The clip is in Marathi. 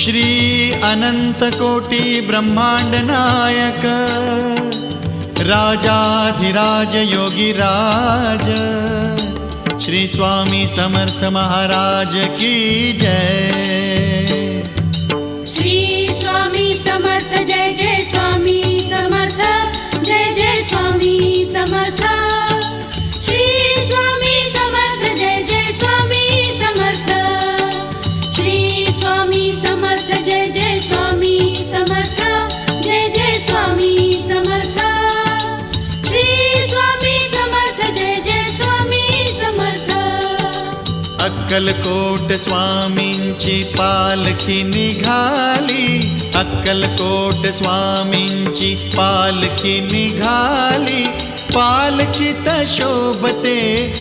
श्री अनंत कोटी ब्रह्मांड नायक राजाधिराज योगीराज श्री स्वामी समर्थ महाराज की जय। श्री स्वामी समर्थ जय जय स्वामी समर्थ जय जय स्वामी समर्थ। श्री स्वामी समर्थ जय जय स्वामी समर्थ। श्री स्वामी समर्थ जय जय स्वामी समर्थ जय जय स्वामी समर्थ। श्री स्वामी समर्थ जय जय स्वामी समर्थ। अक्कलकोट स्वामींची पालखी निघाली, अक्कलकोट स्वामींची पालखी निघाली, पालखीत शोभते